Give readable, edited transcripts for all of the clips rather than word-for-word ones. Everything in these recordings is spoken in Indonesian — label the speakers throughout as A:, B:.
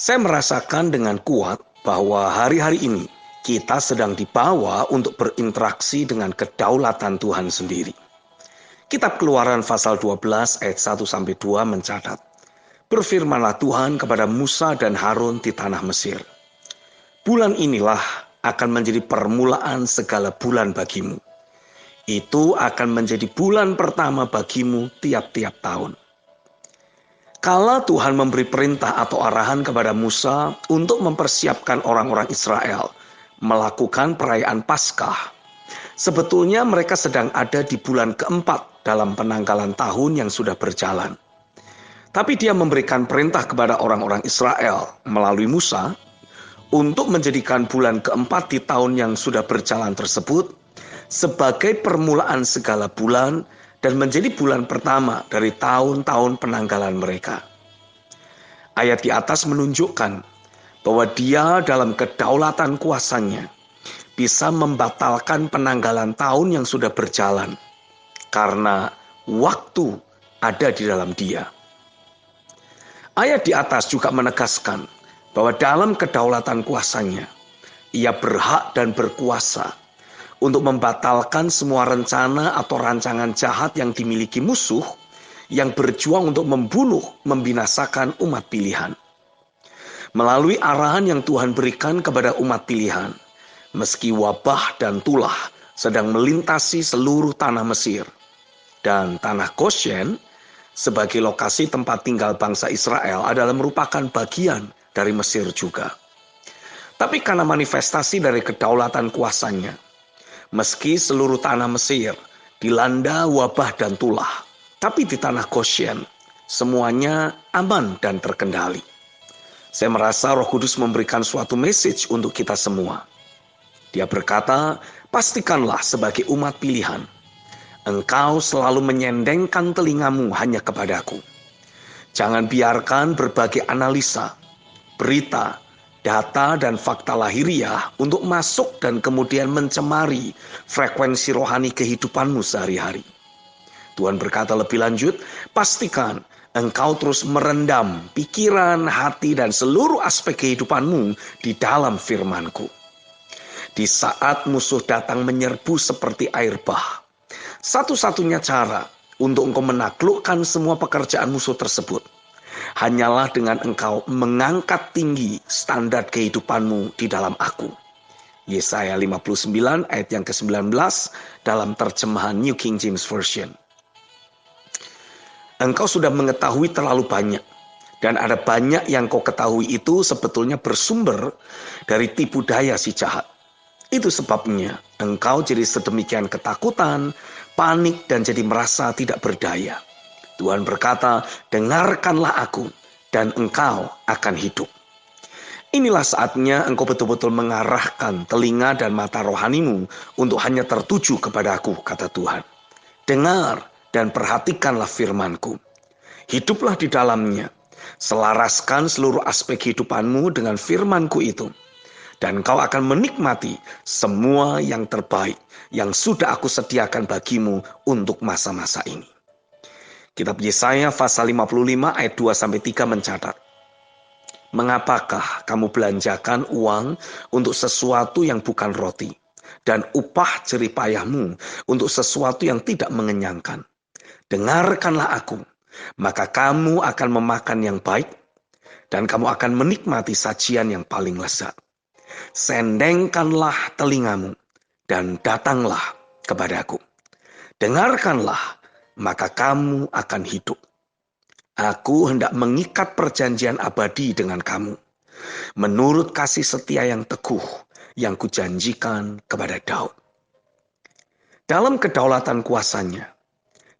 A: Saya merasakan dengan kuat bahwa hari-hari ini kita sedang dibawa untuk berinteraksi dengan kedaulatan Tuhan sendiri. Kitab Keluaran pasal 12 ayat 1-2 mencatat, "Berfirmanlah Tuhan kepada Musa dan Harun di tanah Mesir, bulan inilah akan menjadi permulaan segala bulan bagimu. Itu akan menjadi bulan pertama bagimu tiap-tiap tahun." Kala Tuhan memberi perintah atau arahan kepada Musa untuk mempersiapkan orang-orang Israel melakukan perayaan Paskah, sebetulnya mereka sedang ada di bulan keempat dalam penanggalan tahun yang sudah berjalan. Tapi dia memberikan perintah kepada orang-orang Israel melalui Musa untuk menjadikan bulan keempat di tahun yang sudah berjalan tersebut sebagai permulaan segala bulan dan menjadi bulan pertama dari tahun-tahun penanggalan mereka. Ayat di atas menunjukkan bahwa dia dalam kedaulatan kuasanya bisa membatalkan penanggalan tahun yang sudah berjalan karena waktu ada di dalam dia. Ayat di atas juga menegaskan bahwa dalam kedaulatan kuasanya ia berhak dan berkuasa untuk membatalkan semua rencana atau rancangan jahat yang dimiliki musuh yang berjuang untuk membunuh, membinasakan umat pilihan. Melalui arahan yang Tuhan berikan kepada umat pilihan, meski wabah dan tulah sedang melintasi seluruh tanah Mesir, dan tanah Goshen sebagai lokasi tempat tinggal bangsa Israel adalah merupakan bagian dari Mesir juga. Tapi karena manifestasi dari kedaulatan kuasanya, meski seluruh tanah Mesir dilanda wabah dan tulah, tapi di tanah Goshen semuanya aman dan terkendali. Saya merasa Roh Kudus memberikan suatu message untuk kita semua. Dia berkata, pastikanlah sebagai umat pilihan, engkau selalu menyendengkan telingamu hanya kepadaku. Jangan biarkan berbagai analisa, berita, data dan fakta lahiriah untuk masuk dan kemudian mencemari frekuensi rohani kehidupanmu sehari-hari. Tuhan berkata lebih lanjut, pastikan engkau terus merendam pikiran, hati, dan seluruh aspek kehidupanmu di dalam firman-Ku. Di saat musuh datang menyerbu seperti air bah, satu-satunya cara untuk engkau menaklukkan semua pekerjaan musuh tersebut hanyalah dengan engkau mengangkat tinggi standar kehidupanmu di dalam Aku. Yesaya 59 ayat yang ke-19 dalam terjemahan New King James Version. Engkau sudah mengetahui terlalu banyak, dan ada banyak yang kau ketahui itu sebetulnya bersumber dari tipu daya si jahat. Itu sebabnya engkau jadi sedemikian ketakutan, panik, dan jadi merasa tidak berdaya. Tuhan berkata, dengarkanlah Aku, dan engkau akan hidup. Inilah saatnya engkau betul-betul mengarahkan telinga dan mata rohanimu untuk hanya tertuju kepada Aku, kata Tuhan. Dengar dan perhatikanlah firman-Ku. Hiduplah di dalamnya. Selaraskan seluruh aspek kehidupanmu dengan firman-Ku itu. Dan kau akan menikmati semua yang terbaik yang sudah Aku sediakan bagimu untuk masa-masa ini. Kitab Yesaya pasal 55 ayat 2-3 mencatat, mengapakah kamu belanjakan uang untuk sesuatu yang bukan roti, dan upah jerih payahmu untuk sesuatu yang tidak mengenyangkan? Dengarkanlah Aku, maka kamu akan memakan yang baik, dan kamu akan menikmati sajian yang paling lezat. Sendengkanlah telingamu, dan datanglah kepadaku. Dengarkanlah, maka kamu akan hidup. Aku hendak mengikat perjanjian abadi dengan kamu, menurut kasih setia yang teguh yang kujanjikan kepada Daud. Dalam kedaulatan kuasanya,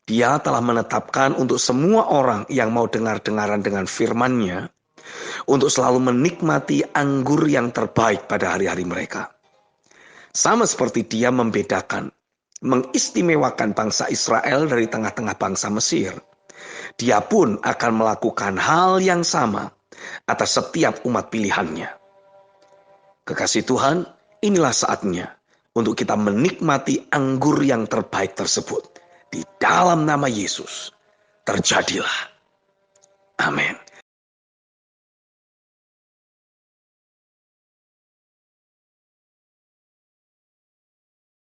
A: Dia telah menetapkan untuk semua orang yang mau dengar-dengaran dengan firman-Nya, untuk selalu menikmati anggur yang terbaik pada hari-hari mereka. Sama seperti Dia membedakan, mengistimewakan bangsa Israel dari tengah-tengah bangsa Mesir, Dia pun akan melakukan hal yang sama atas setiap umat pilihan-Nya. Kekasih Tuhan, inilah saatnya untuk kita menikmati anggur yang terbaik tersebut. Di dalam nama Yesus, terjadilah. Amin.